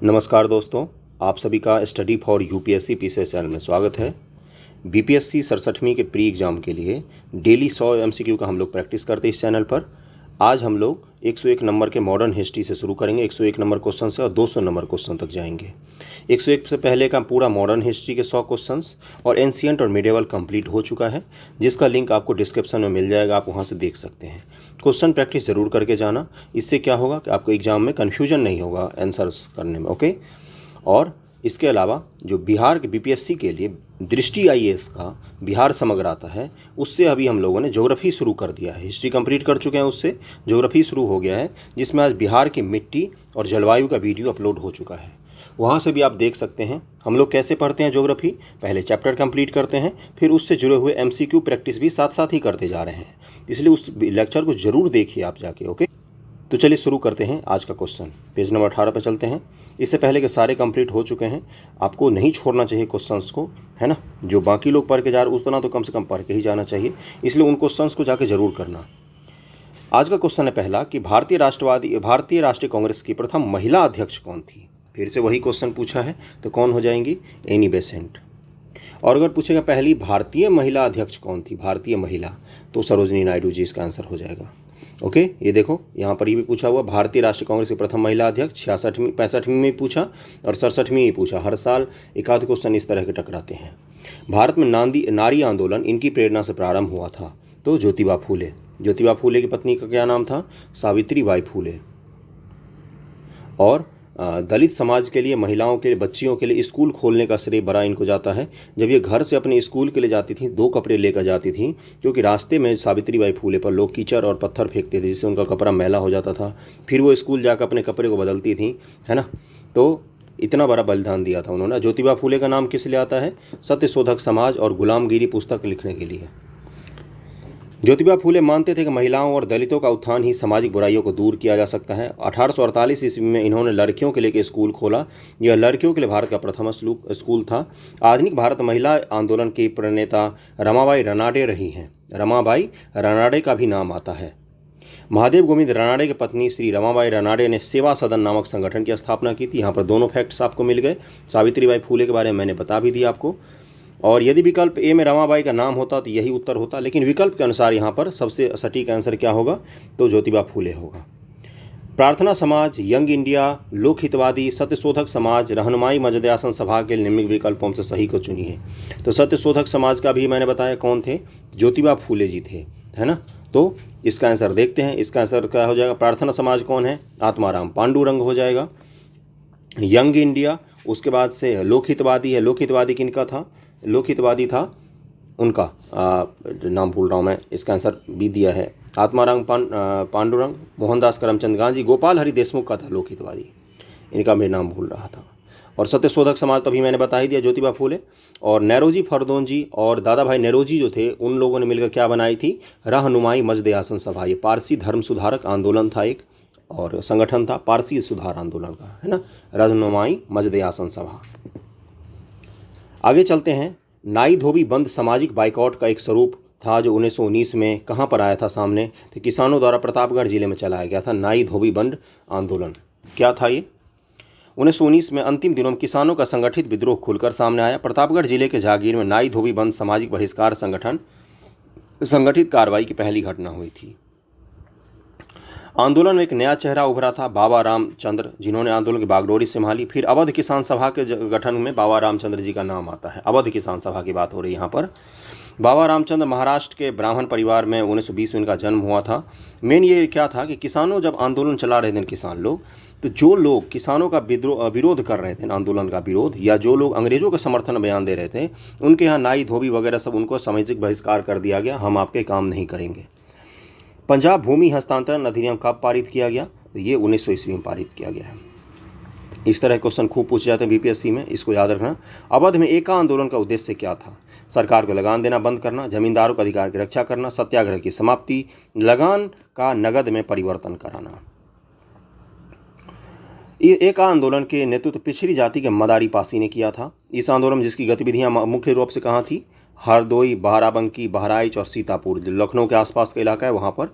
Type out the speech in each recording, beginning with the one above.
नमस्कार दोस्तों, आप सभी का study for UPSC PCS channel में स्वागत है। बीपीएससी 67वीं के प्री एग्ज़ाम के लिए डेली 100 एमसीक्यू का हम लोग प्रैक्टिस करते हैं इस चैनल पर। आज हम लोग 101 नंबर के मॉडर्न हिस्ट्री से शुरू करेंगे। 101 नंबर क्वेश्चन से और 200 नंबर क्वेश्चन तक जाएंगे। 101 से पहले का पूरा मॉडर्न हिस्ट्री के 100 क्वेश्चंस और एंशिएंट और मिडिवल कंप्लीट हो चुका है, जिसका लिंक आपको डिस्क्रिप्शन में मिल जाएगा, आप वहाँ से देख सकते हैं। क्वेश्चन प्रैक्टिस ज़रूर करके जाना, इससे क्या होगा कि आपको एग्जाम में कन्फ्यूजन नहीं होगा आंसर्स करने में। ओके। और इसके अलावा जो बिहार के बीपीएससी के लिए दृष्टि आईएएस का बिहार समग्र आता है, उससे अभी हम लोगों ने ज्योग्राफी शुरू कर दिया है। हिस्ट्री कंप्लीट कर चुके हैं, उससे ज्योग्राफी शुरू हो गया है, जिसमें आज बिहार की मिट्टी और जलवायु का वीडियो अपलोड हो चुका है। वहाँ से भी आप देख सकते हैं हम लोग कैसे पढ़ते हैं ज्योग्राफी। पहले चैप्टर कंप्लीट करते हैं, फिर उससे जुड़े हुए एमसीक्यू प्रैक्टिस भी साथ साथ ही करते जा रहे हैं, इसलिए उस लेक्चर को ज़रूर देखिए आप जाके। ओके, तो चलिए शुरू करते हैं आज का क्वेश्चन। पेज नंबर 18 पर चलते हैं। इससे पहले के सारे कंप्लीट हो चुके हैं, आपको नहीं छोड़ना चाहिए क्वेश्चंस को, है ना। जो बाकी लोग पढ़ के जा रहे उस तरह तो कम से कम पढ़ के ही जाना चाहिए, इसलिए उन क्वेश्चंस को जाके ज़रूर करना। आज का क्वेश्चन है पहला कि भारतीय राष्ट्रीय कांग्रेस की प्रथम महिला अध्यक्ष कौन थी। फिर से वही क्वेश्चन पूछा है, तो कौन हो जाएंगी? Annie Besant. और अगर पूछेगा पहली भारतीय महिला अध्यक्ष कौन थी, भारतीय महिला, तो सरोजिनी नायडू जी इसका आंसर हो जाएगा। ओके, ये देखो यहाँ पर ये भी पूछा हुआ भारतीय राष्ट्रीय कांग्रेस की प्रथम महिला अध्यक्ष 65वीं में पूछा और 67वीं में पूछा। हर साल एक आध क्वेश्चन इस तरह के टकराते हैं। भारत में नारी आंदोलन इनकी प्रेरणा से प्रारंभ हुआ था, तो ज्योतिबा फूले। ज्योतिबा फूले की पत्नी का क्या नाम था? सावित्रीबाई फूले। और दलित समाज के लिए, महिलाओं के लिए, बच्चियों के लिए स्कूल खोलने का श्रेय बड़ा इनको जाता है। जब ये घर से अपने स्कूल के लिए जाती थी, 2 कपड़े लेकर जाती थी, क्योंकि रास्ते में सावित्रीबाई फूले पर लोग कीचड़ और पत्थर फेंकते थे, जिससे उनका कपड़ा मैला हो जाता था। फिर वो स्कूल जाकर अपने कपड़े को बदलती थी, है ना। तो इतना बड़ा बलिदान दिया था उन्होंने। ज्योतिबा फूले का नाम किस लिए आता है? सत्यशोधक समाज और गुलामगिरी पुस्तक लिखने के लिए। ज्योतिबा फूले मानते थे कि महिलाओं और दलितों का उत्थान ही सामाजिक बुराइयों को दूर किया जा सकता है। 1848 ईस्वी में इन्होंने लड़कियों के लिए स्कूल खोला। यह लड़कियों के लिए भारत का प्रथम स्कूल था। आधुनिक भारत महिला आंदोलन की प्रणेता रमाबाई रनाडे रही हैं। रमाबाई रनाडे का भी नाम आता है। महादेव गोविंद रनाडे की पत्नी श्री रमाबाई रनाडे ने सेवा सदन नामक संगठन की स्थापना की थी। यहाँ पर दोनों फैक्ट्स आपको मिल गए। सावित्रीबाई फूले के बारे में मैंने बता भी दिया आपको। और यदि विकल्प ए में रमाबाई का नाम होता तो यही उत्तर होता, लेकिन विकल्प के अनुसार यहाँ पर सबसे सटीक आंसर क्या होगा? तो ज्योतिबा फूले होगा। प्रार्थना समाज, यंग इंडिया, लोकहितवादी, सत्यशोधक समाज, रहनुमाई मजदयासन सभा के निम्न विकल्पों से सही को चुनिए। तो सत्यशोधक समाज का भी मैंने बताया कौन थे? ज्योतिबा फूले जी थे, है ना। तो इसका आंसर देखते हैं। इसका आंसर क्या हो जाएगा? प्रार्थना समाज कौन है? आत्माराम पांडुरंग हो जाएगा। यंग इंडिया, उसके बाद से लोकहितवादी है। लोकहितवादी किनका था? लोकहितवादी था उनका नाम भूल रहा हूँ मैं, इसका आंसर भी दिया है। आत्माराम पांडुरंग, मोहनदास करमचंद गांधी, गोपाल हरि देशमुख का था लोकहितवादी, इनका मैं नाम भूल रहा था। और सत्यशोधक समाज तो अभी मैंने बता ही दिया, ज्योतिबा फूले। और नेरोजी फरदोन जी और दादा भाई नेरोजी जो थे, उन लोगों ने मिलकर क्या बनाई थी? रहनुमाई मजदयासन सभा। ये पारसी धर्म सुधारक आंदोलन था एक, और संगठन था पारसी सुधार आंदोलन का, है ना। रहनुमाई मजदयासन सभा। आगे चलते हैं। नाई धोबी बंद सामाजिक बाइकआउट का एक स्वरूप था, जो 1919 में कहाँ पर आया था सामने? तो किसानों द्वारा प्रतापगढ़ जिले में चलाया गया था नाई धोबी बंद आंदोलन। क्या था ये? 1919 में अंतिम दिनों में किसानों का संगठित विद्रोह खुलकर सामने आया। प्रतापगढ़ जिले के जागीर में नाई धोबी बंद सामाजिक बहिष्कार संगठित कार्रवाई की पहली घटना हुई थी। आंदोलन में एक नया चेहरा उभरा था, बाबा रामचंद्र, जिन्होंने आंदोलन की बागडोरी संभाली। फिर अवध किसान सभा के गठन में बाबा रामचंद्र जी का नाम आता है। अवध किसान सभा की बात हो रही है यहाँ पर। बाबा रामचंद्र महाराष्ट्र के ब्राह्मण परिवार में 1920 में इनका जन्म हुआ था। मेन ये क्या था कि किसानों जब आंदोलन चला रहे थे किसान लोग, तो जो लोग किसानों का विरोध कर रहे थे, आंदोलन का विरोध, या जो लोग अंग्रेजों का समर्थन बयान दे रहे थे, उनके यहाँ नाई धोबी वगैरह सब उनको सामाजिक बहिष्कार कर दिया गया, हम आपके काम नहीं करेंगे। पंजाब भूमि हस्तांतरण अधिनियम कब पारित किया गया? तो ये 1900 ईस्वी में पारित किया गया है। इस तरह क्वेश्चन खूब पूछे जाते हैं बीपीएससी में, इसको याद रखना। अवध में एका आंदोलन का उद्देश्य क्या था? सरकार को लगान देना बंद करना, जमींदारों के अधिकार की रक्षा करना, सत्याग्रह की समाप्ति, लगान का नगद में परिवर्तन कराना। एका आंदोलन के नेतृत्व पिछड़ी जाति के मदारी पासी ने किया था। इस आंदोलन में जिसकी गतिविधियां मुख्य रूप से कहाँ थी? हरदोई, बाराबंकी, बहराइच और सीतापुर, जो लखनऊ के आसपास का इलाका है वहाँ पर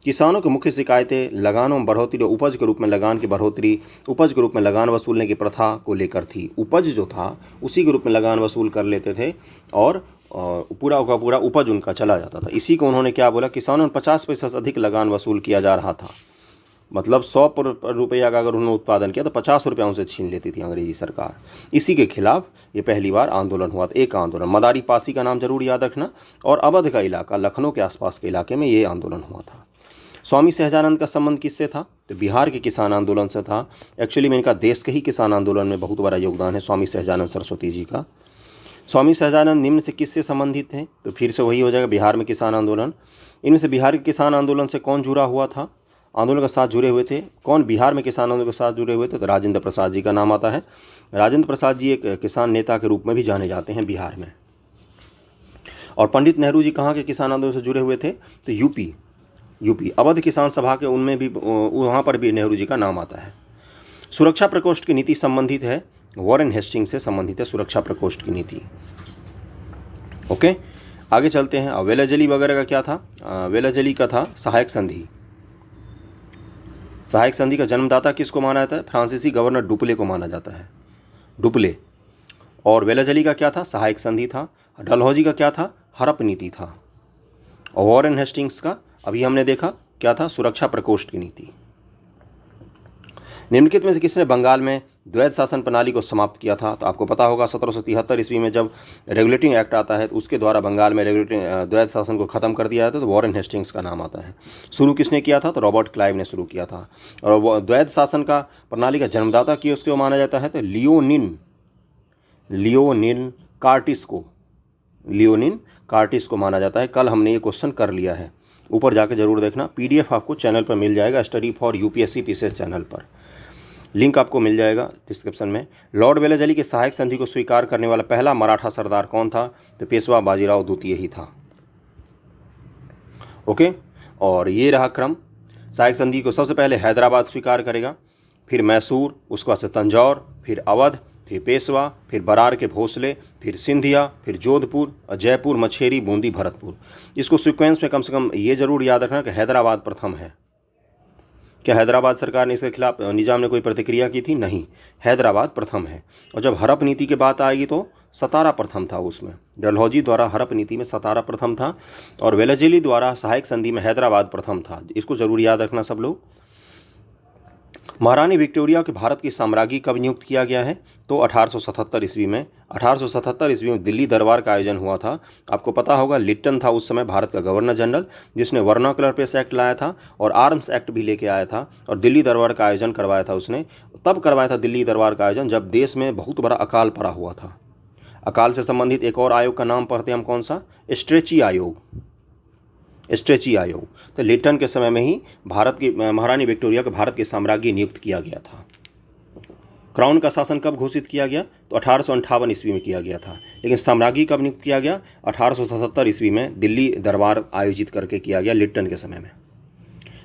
किसानों की मुख्य शिकायतें लगानों में बढ़ोतरी और उपज के रूप में लगान की बढ़ोतरी, उपज के रूप में लगान वसूलने की प्रथा को लेकर थी। उपज जो था उसी के रूप में लगान वसूल कर लेते थे और पूरा का पूरा उपज उनका चला जाता था। इसी को उन्होंने क्या बोला, किसानों ने 50 पैसे से अधिक लगान वसूल किया जा रहा था। मतलब 100 रुपया का अगर उन्होंने उत्पादन किया तो 50 रुपया उनसे छीन लेती थी अंग्रेजी सरकार। इसी के खिलाफ ये पहली बार आंदोलन हुआ था। एक आंदोलन, मदारी पासी का नाम जरूर याद रखना, और अवध का इलाका, लखनऊ के आसपास के इलाके में ये आंदोलन हुआ था। स्वामी सहजानंद का संबंध किससे था? तो बिहार के किसान आंदोलन से था। एक्चुअली में इनका देश के ही किसान आंदोलन में बहुत बड़ा योगदान है स्वामी सहजानंद सरस्वती जी का। स्वामी सहजानंद निम्न से किससे संबंधित हैं? तो फिर से वही हो जाएगा, बिहार में किसान आंदोलन। इनमें से बिहार के किसान आंदोलन से कौन जुड़ा हुआ था, आंदोलन के साथ जुड़े हुए थे? कौन बिहार में किसान आंदोलन के साथ जुड़े हुए थे? तो राजेंद्र प्रसाद जी का नाम आता है। राजेंद्र प्रसाद जी एक किसान नेता के रूप में भी जाने जाते हैं बिहार में। और पंडित नेहरू जी कहाँ के किसान आंदोलन से जुड़े हुए थे? तो यूपी अवध किसान सभा के, उनमें भी, वहाँ पर भी नेहरू जी का नाम आता है। सुरक्षा प्रकोष्ठ की नीति संबंधित है, वॉरेन हेस्टिंग्स से संबंधित है सुरक्षा प्रकोष्ठ की नीति। ओके, आगे चलते हैं। वेलाजली वगैरह का क्या था? वेलाजली का था सहायक संधि। सहायक संधि का जन्मदाता किसको माना जाता है? फ्रांसीसी गवर्नर डुप्ले को माना जाता है, डुप्ले। और वेलाजली का क्या था? सहायक संधि था। डलहौजी का क्या था? हड़प नीति था। और वॉरेन हेस्टिंग्स का अभी हमने देखा क्या था? सुरक्षा प्रकोष्ठ की नीति। निम्नलिखित में से किसने बंगाल में द्वैध शासन प्रणाली को समाप्त किया था? तो आपको पता होगा 1773 ईस्वी में जब रेगुलेटिंग एक्ट आता है तो उसके द्वारा बंगाल में रेगुलेटिंग द्वैध शासन को खत्म कर दिया जाता है, तो वॉरेन हेस्टिंग्स का नाम आता है। शुरू किसने किया था? तो रॉबर्ट क्लाइव ने शुरू किया था। और वो द्वैध शासन का प्रणाली का जन्मदाता किसको माना जाता है? तो लियोनिन कार्टिस को माना जाता है। कल हमने ये क्वेश्चन कर लिया है, ऊपर जाके जरूर देखना। PDF आपको चैनल पर मिल जाएगा, study for UPSC PCS channel पर, लिंक आपको मिल जाएगा डिस्क्रिप्शन में। लॉर्ड वेलाजली के सहायक संधि को स्वीकार करने वाला पहला मराठा सरदार कौन था? तो पेशवा बाजीराव द्वितीय ही था। ओके, और ये रहा क्रम। सहायक संधि को सबसे पहले हैदराबाद स्वीकार करेगा, फिर मैसूर, उसके बाद से तंजौर, फिर अवध, फिर पेशवा, फिर बरार के भोसले, फिर सिंधिया, फिर जोधपुर, जयपुर, मछेरी, बूंदी, भरतपुर। इसको सीक्वेंस में कम से कम ये जरूर याद रखना कि हैदराबाद प्रथम है। क्या हैदराबाद सरकार ने इसके खिलाफ निजाम ने कोई प्रतिक्रिया की थी? नहीं, हैदराबाद प्रथम है। और जब हड़प नीति की बात आएगी तो सतारा प्रथम था उसमें। डलहौजी द्वारा हड़प नीति में सतारा प्रथम था, और वेलाजली द्वारा सहायक संधि में हैदराबाद प्रथम था। इसको जरूर याद रखना सब लोग। महारानी विक्टोरिया के भारत की साम्राज्ञी कब नियुक्त किया गया है? तो 1877 ईस्वी में। 1877 ईस्वी में दिल्ली दरबार का आयोजन हुआ था। आपको पता होगा लिट्टन था उस समय भारत का गवर्नर जनरल, जिसने वर्नाकुलर प्रेस एक्ट लाया था और आर्म्स एक्ट भी लेके आया था, और दिल्ली दरबार का आयोजन करवाया था उसने। तब करवाया था दिल्ली दरबार का आयोजन जब देश में बहुत बड़ा अकाल पड़ा हुआ था। अकाल से संबंधित एक और आयोग का नाम पढ़ते हैं हम, कौन सा? स्ट्रेची आयोग। तो लिट्टन के समय में ही भारत की महारानी विक्टोरिया को भारत के साम्राज्ञी नियुक्त किया गया था। क्राउन का शासन कब घोषित किया गया? तो 1858 ईस्वी में किया गया था। लेकिन साम्राज्ञी कब नियुक्त किया गया? 1877 ईस्वी में दिल्ली दरबार आयोजित करके किया गया, लिट्टन के समय में।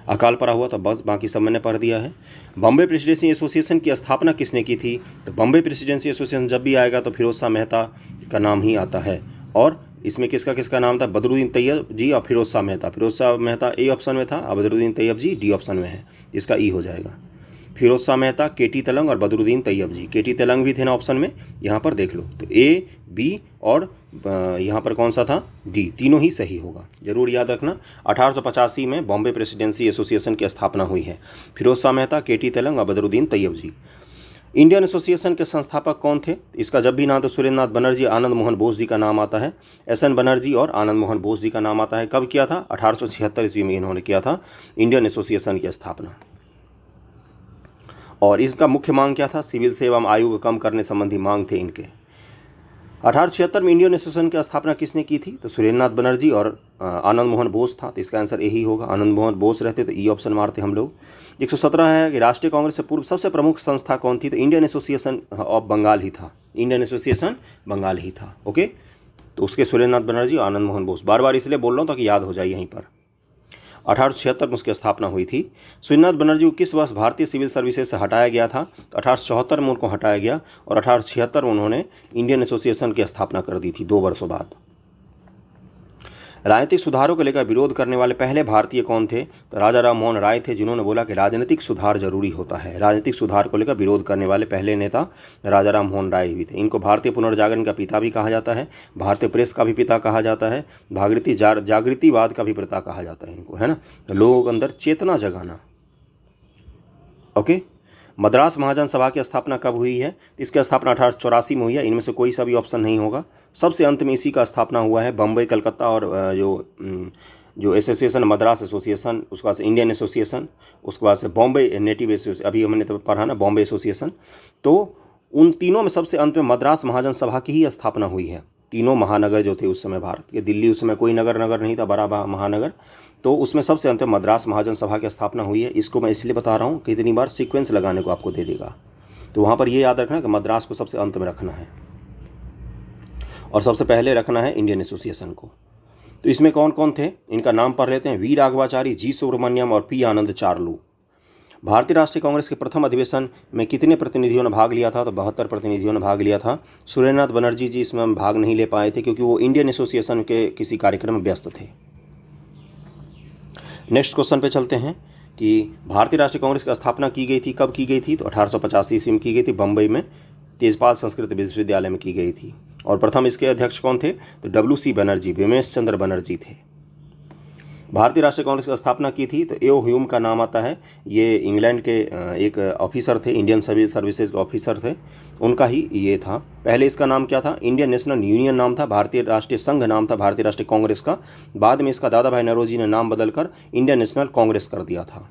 अकाल पड़ा हुआ तो बस, बाकी सब मैंने पढ़ दिया है। बॉम्बे प्रेसिडेंसी एसोसिएशन की स्थापना किसने की थी? तो बॉम्बे प्रेसिडेंसी एसोसिएशन जब भी आएगा तो फिरोज शाह मेहता का नाम ही आता है। और इसमें किसका किसका नाम था? बदरुद्दीन तैयब जी और फिरोज शाह मेहता। फिरोज शाह मेहता ए ऑप्शन में था, और Badruddin Tyabji D option में है, इसका ई हो जाएगा। फिरोज शाह मेहता, केटी तेलंग और बदरुद्दीन तैयब जी। केटी तेलंग भी थे ना ऑप्शन में, यहाँ पर देख लो। तो ए, बी और यहाँ पर कौन सा था? डी, तीनों ही सही होगा, जरूर याद रखना। 1885 में बॉम्बे प्रेसिडेंसी एसोसिएशन की स्थापना हुई है। फिरोज शाह मेहता, केटी तेलंग और बदरुद्दीन तैयब जी। इंडियन एसोसिएशन के संस्थापक कौन थे? इसका जब भी नाम तो सुरेंद्रनाथ बनर्जी, आनंद मोहन बोस जी का नाम आता है। SN बनर्जी और आनंद मोहन बोस जी का नाम आता है। कब किया था? 1876 ईस्वी में इन्होंने किया था इंडियन एसोसिएशन की स्थापना। और इसका मुख्य मांग क्या था? सिविल सेवा में आयु को कम करने संबंधी मांग थे इनके। 1876 में इंडियन एसोसिएशन की स्थापना किसने की थी? तो सुरेंद्रनाथ बनर्जी और आनंद मोहन बोस था। तो इसका आंसर यही होगा, आनंद मोहन बोस रहते तो ई ऑप्शन मारते हम लोग। 117 है कि राष्ट्रीय कांग्रेस से पूर्व सबसे प्रमुख संस्था कौन थी? तो इंडियन एसोसिएशन ऑफ बंगाल ही था, इंडियन एसोसिएशन बंगाल ही था। ओके, तो उसके सुरेंद्रनाथ बनर्जी और आनंद मोहन बोस, बार बार इसलिए बोल रहा हूँ ताकि याद हो जाए यहीं पर। 1876 में उसकी स्थापना हुई थी। सुरेंद्रनाथ बनर्जी को किस वर्ष भारतीय सिविल सर्विसेज से हटाया गया था? 1874 में उनको हटाया गया, और 1876 में उन्होंने इंडियन एसोसिएशन की स्थापना कर दी थी 2 वर्षों बाद। राजनीतिक सुधारों को लेकर विरोध करने वाले पहले भारतीय कौन थे? तो राजा राम मोहन राय थे, जिन्होंने बोला कि राजनीतिक सुधार जरूरी होता है। राजनीतिक सुधार को लेकर विरोध करने वाले पहले नेता राजा राम मोहन राय भी थे। इनको भारतीय पुनर्जागरण का पिता भी कहा जाता है, भारतीय प्रेस का भी पिता कहा जाता है, जागृतिवाद का भी पिता कहा जाता है इनको, है ना। लोगों के अंदर चेतना जगाना। ओके। मद्रास महाजन सभा की स्थापना कब हुई है? इसकी स्थापना 1884 में हुई है। इनमें से कोई सा भी ऑप्शन नहीं होगा। सबसे अंत में इसी का स्थापना हुआ है। बम्बई, कलकत्ता और जो एसोसिएशन, मद्रास एसोसिएशन, उसके बाद से इंडियन एसोसिएशन, उसके बाद से बॉम्बे नेटिव एसोसिएशन, अभी हमने तो पढ़ा ना बॉम्बे एसोसिएशन। तो उन तीनों में सबसे अंत में मद्रास महाजन सभा की ही स्थापना हुई है। तीनों महानगर जो थे उस समय भारत के, दिल्ली उस समय कोई नगर नहीं था, बड़ा महानगर, तो उसमें सबसे अंत में मद्रास महाजन सभा की स्थापना हुई है। इसको मैं इसलिए बता रहा हूँ कि इतनी बार सीक्वेंस लगाने को आपको दे देगा, तो वहाँ पर ये याद रखना कि मद्रास को सबसे अंत में रखना है और सबसे पहले रखना है इंडियन एसोसिएशन को। तो इसमें कौन कौन थे इनका नाम पढ़ लेते हैं। वी राघवाचारी, जी सुब्रमण्यम और पी आनंद चार्लू। भारतीय राष्ट्रीय कांग्रेस के प्रथम अधिवेशन में कितने प्रतिनिधियों ने भाग लिया था? तो 72 प्रतिनिधियों ने भाग लिया था। सुरेंद्रनाथ बनर्जी जी इसमें भाग नहीं ले पाए थे क्योंकि वो इंडियन एसोसिएशन के किसी कार्यक्रम में व्यस्त थे। नेक्स्ट क्वेश्चन पे चलते हैं कि भारतीय राष्ट्रीय कांग्रेस की स्थापना की गई थी, कब की गई थी? तो 1885 ईस्वी में की गई थी। बम्बई में तेजपाल संस्कृत विश्वविद्यालय में की गई थी। और प्रथम इसके अध्यक्ष कौन थे? तो WC बनर्जी, विमेश चंद्र बनर्जी थे। भारतीय राष्ट्रीय कांग्रेस की स्थापना की थी तो एओ ह्यूम का नाम आता है। ये इंग्लैंड के एक ऑफिसर थे, इंडियन सर्विसेज के ऑफिसर थे, उनका ही ये था। पहले इसका नाम क्या था? इंडियन नेशनल यूनियन नाम था, भारतीय राष्ट्रीय संघ नाम था भारतीय राष्ट्रीय कांग्रेस का। बाद में इसका दादा भाई नौरोजी ने नाम बदलकर इंडियन नेशनल कांग्रेस कर दिया था।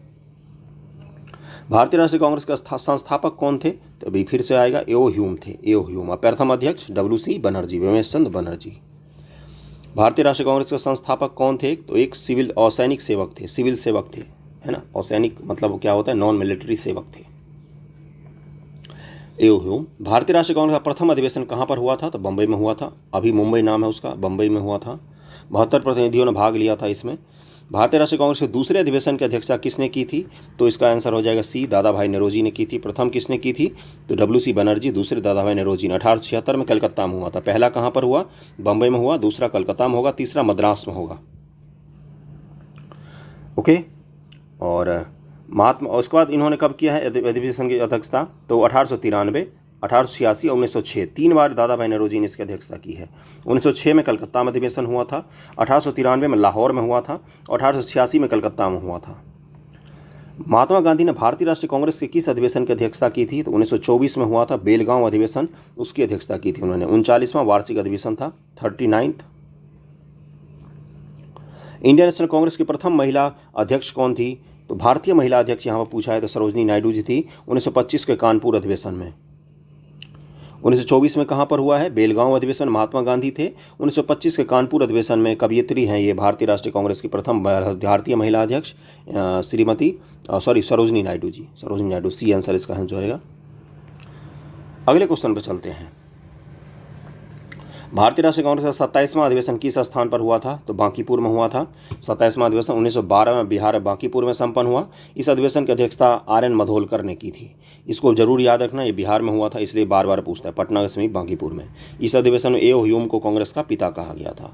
भारतीय राष्ट्रीय कांग्रेस के संस्थापक कौन थे? तो अभी फिर से आएगा, एओ ह्यूम थे, एओ ह्यूम। और प्रथम अध्यक्ष WC बनर्जी, विमेश चंद्र बनर्जी। भारतीय राष्ट्रीय कांग्रेस के संस्थापक कौन थे? तो एक सिविल और सैनिक सेवक थे, सिविल सेवक थे, है ना। और सैनिक मतलब क्या होता है? नॉन मिलिट्री सेवक थे, एओ ह्यूम। भारतीय राष्ट्रीय कांग्रेस का प्रथम अधिवेशन कहाँ पर हुआ था? तो बम्बई में हुआ था। अभी मुंबई नाम है उसका, बम्बई में हुआ था। 72 प्रतिनिधियों ने भाग लिया था इसमें। भारतीय राष्ट्रीय कांग्रेस के दूसरे अधिवेशन की अध्यक्षता किसने की थी? तो इसका आंसर हो जाएगा सी, दादा भाई नौरोजी ने की थी। प्रथम किसने की थी? तो WC बनर्जी, दूसरे दादा भाई नौरोजी ने। 1876 में कलकत्ता में हुआ था। पहला कहाँ पर हुआ? बम्बई में हुआ, दूसरा कलकत्ता में होगा, तीसरा मद्रास में होगा। ओके। और उसके बाद इन्होंने कब किया है अधिवेशन की अध्यक्षता? तो 1893, 1886 और 1906, 3 बार दादा भाई नौरोजी ने इसकी अध्यक्षता की है। 1906 में कलकत्ता में अधिवेशन हुआ था, 1893 में लाहौर में हुआ था और 1886 में कलकत्ता में हुआ था। महात्मा गांधी ने भारतीय राष्ट्रीय कांग्रेस के किस अधिवेशन की अध्यक्षता की थी? तो 1924 में हुआ था, बेलगांव अधिवेशन, उसकी अध्यक्षता की थी उन्होंने। 39वां वार्षिक अधिवेशन था, 39th। इंडियन नेशनल कांग्रेस की प्रथम महिला अध्यक्ष कौन थी? तो भारतीय महिला अध्यक्ष यहाँ पर पूछा है तो सरोजनी नायडू जी थी, 1925 के कानपुर अधिवेशन में। 1924 में कहाँ पर हुआ है? बेलगांव अधिवेशन, महात्मा गांधी थे। 1925 के कानपुर अधिवेशन में कवयित्री हैं ये भारतीय राष्ट्रीय कांग्रेस की प्रथम भारतीय महिला अध्यक्ष सरोजनी नायडू जी, सरोजनी नायडू। सी आंसर इसका जो है। अगले क्वेश्चन पर चलते हैं। भारतीय राष्ट्रीय कांग्रेस का 27वां अधिवेशन किस स्थान पर हुआ था? तो बांकीपुर में हुआ था। 27वां अधिवेशन 1912 में बिहार बांकीपुर में संपन्न हुआ। इस अधिवेशन की अध्यक्षता RN मधोलकर ने की थी। इसको जरूर याद रखना, ये बिहार में हुआ था, इसलिए बार बार पूछता है। पटना के समीप बांकीपुर में। इस अधिवेशन में एओ ह्यूम को कांग्रेस का पिता कहा गया था।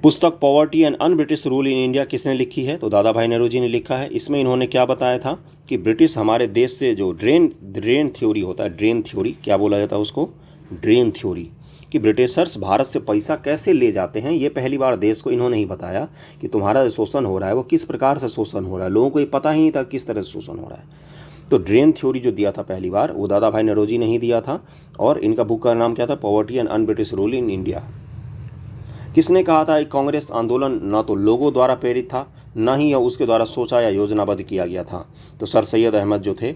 पुस्तक poverty and un British rule in India किसने लिखी है? तो दादा भाई नौरोजी ने लिखा है। इसमें इन्होंने क्या बताया था कि ब्रिटिश हमारे देश से जो ड्रेन थ्योरी होता है, ड्रेन थ्योरी क्या बोला जाता है उसको? ड्रेन थ्योरी, कि ब्रिटिशर्स भारत से पैसा कैसे ले जाते हैं, ये पहली बार देश को इन्होंने ही बताया कि तुम्हारा शोषण हो रहा है वो किस प्रकार से शोषण हो रहा है। लोगों को ये पता ही नहीं था किस तरह से शोषण हो रहा है। तो ड्रेन थ्योरी जो दिया था पहली बार, वो दादा भाई नौरोजी ने ही दिया था। और इनका बुक का नाम क्या था? Poverty and un British rule in India. किसने कहा था कि कांग्रेस आंदोलन न तो लोगों द्वारा प्रेरित था, न ही उसके द्वारा सोचा या योजनाबद्ध किया गया था? तो सर सैयद अहमद जो थे,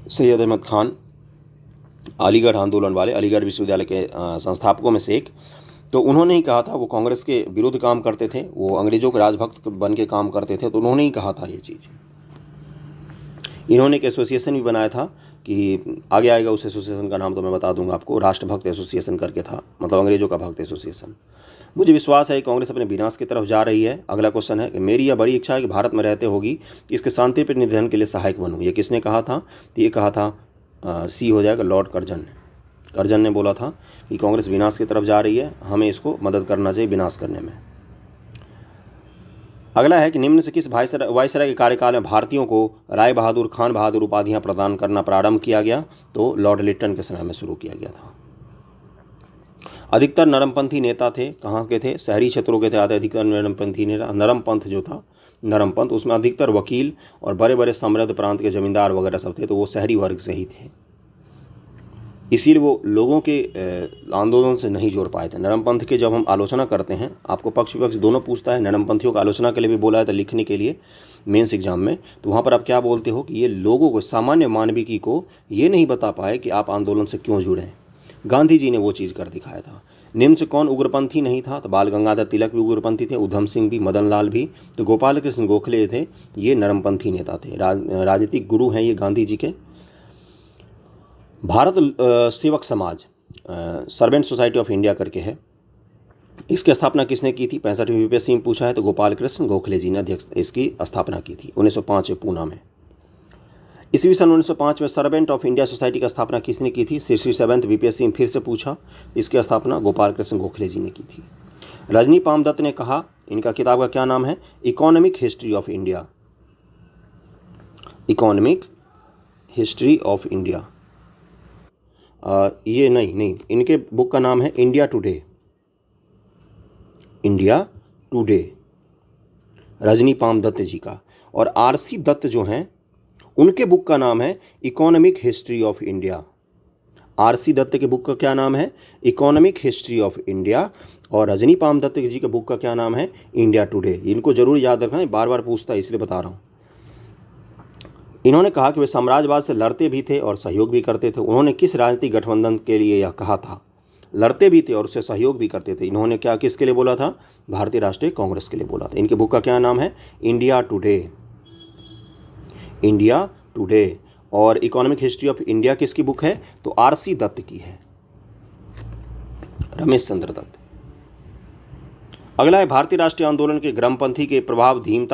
सैयद अहमद खान, अलीगढ़ आंदोलन वाले, अलीगढ़ विश्वविद्यालय के संस्थापकों में से एक, तो उन्होंने ही कहा था। वो कांग्रेस के विरुद्ध काम करते थे, वो अंग्रेजों के राजभक्त बन के काम करते थे, तो उन्होंने ही कहा था ये चीज़। इन्होंने एक एसोसिएशन भी बनाया था कि आगे आएगा उस एसोसिएशन का नाम तो मैं बता दूंगा आपको, राष्ट्रभक्त एसोसिएशन करके था, मतलब अंग्रेजों का भक्त एसोसिएशन। मुझे विश्वास है कि कांग्रेस अपने विनाश की तरफ जा रही है। अगला क्वेश्चन है कि मेरी यह बड़ी इच्छा है कि भारत में रहते होगी इसके शांतिप्रिय निधन के लिए सहायक बनूं। ये किसने कहा था? तो ये कहा था सी हो जाएगा, लॉर्ड कर्जन ने। करजन ने बोला था कि कांग्रेस विनाश की तरफ जा रही है, हमें इसको मदद करना चाहिए विनाश करने में। अगला है कि निम्न से किस वायसराय के कार्यकाल में भारतीयों को राय बहादुर, खान बहादुर उपाधियां प्रदान करना प्रारंभ किया गया? तो लॉर्ड लिट्टन के समय में शुरू किया गया था। अधिकतर नरमपंथी नेता थे, कहाँ के थे? शहरी क्षेत्रों के थे अधिकतर नरमपंथी नेता। नरमपंथ जो था, नरमपंथ, उसमें अधिकतर वकील और बड़े बड़े समृद्ध प्रांत के जमींदार वगैरह सब थे, तो वो शहरी वर्ग से ही थे, इसीलिए वो लोगों के आंदोलन से नहीं जोड़ पाए थे। नरमपंथ के जब हम आलोचना करते हैं, आपको पक्ष विपक्ष दोनों पूछता है, नरमपंथियों का आलोचना के लिए भी बोला है था लिखने के लिए मेंस एग्जाम में, तो वहाँ पर आप क्या बोलते हो कि ये लोगों को, सामान्य मानविकी को ये नहीं बता पाए कि आप आंदोलन से क्यों जुड़े हैं। गांधी जी ने वो चीज़ कर दिखाया था। निम्न से कौन उग्रपंथी नहीं था? तो बाल गंगाधर तिलक भी उग्रपंथी थे, उधम सिंह भी, मदन लाल भी। तो गोपाल कृष्ण गोखले थे, ये नरमपंथी नेता थे, राजनीतिक गुरु हैं ये गांधी जी के। भारत सेवक समाज, सर्वेंट सोसाइटी ऑफ इंडिया करके है, इसकी स्थापना किसने की थी? 65वीं यूपीएससी में पूछा है, तो गोपाल कृष्ण गोखले जी ने अध्यक्ष इसकी स्थापना की थी 1905 में पूना में। ईस्वी सन 1905 में सर्वेंट ऑफ इंडिया सोसाइटी की स्थापना किसने की थी? 67th वीपीएससी में फिर से पूछा, इसकी स्थापना गोपाल कृष्ण गोखले जी ने की थी। रजनी पामदत्त ने कहा, इनका किताब का क्या नाम है? Economic history of India. Economic history of India. ये नहीं, इनके बुक का नाम है India today. India today, Rajani Palme Dutt ji का। और आरसी दत्त जो हैं, उनके बुक का नाम है economic history of India. RC Dutt के बुक का क्या नाम है? Economic history of India. और रजनी पामदत्त जी के बुक का क्या नाम है? India today. इनको जरूर याद रखना है, बार बार पूछता है इसलिए बता रहा हूँ। इन्होंने कहा कि वे साम्राज्यवाद से लड़ते भी थे और सहयोग भी करते थे। उन्होंने किस राजनीतिक गठबंधन के लिए यह कहा था? लड़ते भी थे और उससे सहयोग भी करते थे। इन्होंने क्या, किसके लिए बोला था? भारतीय राष्ट्रीय कांग्रेस के लिए बोला था। इनके बुक का क्या नाम है? India today. India today. और इकोनॉमिक हिस्ट्री ऑफ इंडिया किसकी बुक है? तो आरसी दत्त की है, रमेश चंद्र दत्त। अगला है, भारतीय राष्ट्रीय आंदोलन के गर्मपंथी के प्रभावधीन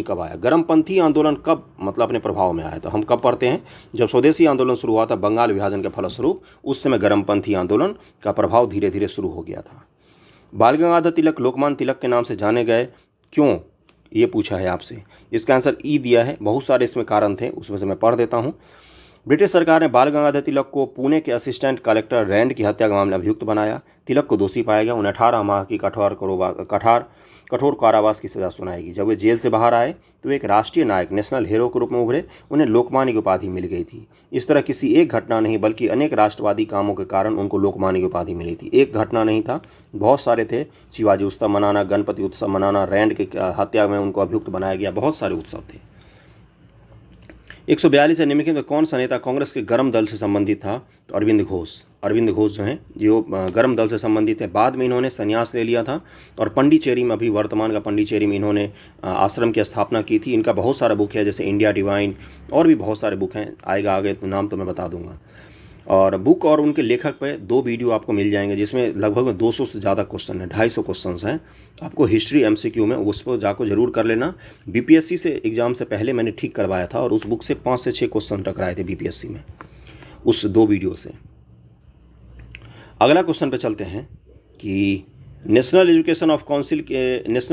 कब आया? गर्मपंथी आंदोलन कब मतलब अपने प्रभाव में आया? तो हम कब पढ़ते हैं? जब स्वदेशी आंदोलन शुरू हुआ था बंगाल विभाजन के फलस्वरूप, उस समय गर्मपंथी आंदोलन का प्रभाव धीरे धीरे शुरू हो गया था। बाल गंगाधर तिलक लोकमान्य तिलक के नाम से जाने गए क्यों, ये पूछा है आपसे। इसका आंसर ई दिया है, बहुत सारे इसमें कारण थे, उसमें से मैं पढ़ देता हूँ। ब्रिटिश सरकार ने बाल गंगाधर तिलक को पुणे के असिस्टेंट कलेक्टर रैंड की हत्या के मामले में अभियुक्त बनाया। तिलक को दोषी पाया गया। उन्हें 18 माह की कठोर कारावास की सजा सुनाएगी। जब वे जेल से बाहर आए तो वे एक राष्ट्रीय नायक, नेशनल हीरो के रूप में उभरे। उन्हें लोकमान्य की उपाधि मिल गई थी। इस तरह किसी एक घटना नहीं बल्कि अनेक राष्ट्रवादी कामों के कारण उनको लोकमान्य की उपाधि मिली थी। एक घटना नहीं था, बहुत सारे थे। शिवाजी उत्सव मनाना, गणपति उत्सव मनाना, रैंड की हत्या में उनको अभियुक्त बनाया गया, बहुत सारे उत्सव थे। 142 से निम्नलिखित में कौन सा नेता कांग्रेस के गर्म दल से संबंधित था? तो अरविंद घोष। अरविंद घोष जो हैं, जो गर्म दल से संबंधित है। बाद में इन्होंने संन्यास ले लिया था और पंडिचेरी में, अभी वर्तमान का पंडिचेरी में, इन्होंने आश्रम की स्थापना की थी। इनका बहुत सारा बुक है, जैसे इंडिया डिवाइन, और भी बहुत सारे बुक हैं, आएगा आगे तो नाम तो मैं बता दूंगा। और बुक और उनके लेखक पे 2 वीडियो आपको मिल जाएंगे, जिसमें लगभग 200 से ज़्यादा क्वेश्चन है, 250 क्वेश्चन हैं आपको हिस्ट्री MCQ में, उस पर जाकर जरूर कर लेना। BPSC से एग्जाम से पहले मैंने ठीक करवाया था और उस बुक से 5 से 6 क्वेश्चन टकराए थे BPSC में, उस 2 वीडियो से। अगला क्वेश्चन पे चलते हैं कि नेशनल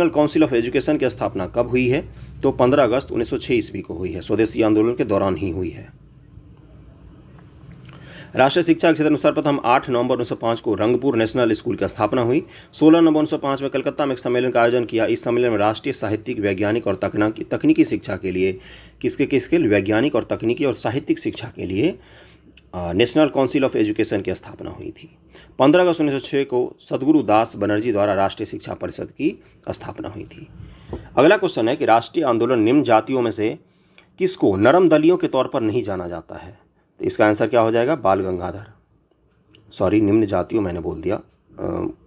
काउंसिल ऑफ एजुकेशन की स्थापना कब हुई है? तो 15 अगस्त 1906 ईस्वी को हुई है, स्वदेशी आंदोलन के दौरान ही हुई है। राष्ट्रीय शिक्षा के क्षेत्र में सर्वप्रथम 8 नवंबर 1905 को रंगपुर नेशनल स्कूल की स्थापना हुई। 16 नवंबर 1905 में कलकत्ता में एक सम्मेलन का आयोजन किया। इस सम्मेलन में राष्ट्रीय साहित्यिक, वैज्ञानिक और तकनीकी शिक्षा के लिए किसके वैज्ञानिक और तकनीकी और साहित्यिक शिक्षा के लिए नेशनल काउंसिल ऑफ एजुकेशन की स्थापना हुई थी। 15 अगस्त 1906 को सदगुरु दास बनर्जी द्वारा राष्ट्रीय शिक्षा परिषद की स्थापना हुई थी। अगला क्वेश्चन है कि राष्ट्रीय आंदोलन निम्न जातियों में से किसको नरम दलियों के तौर पर नहीं जाना जाता है? तो इसका आंसर क्या हो जाएगा? बाल गंगाधर। सॉरी, निम्न जातियों मैंने बोल दिया,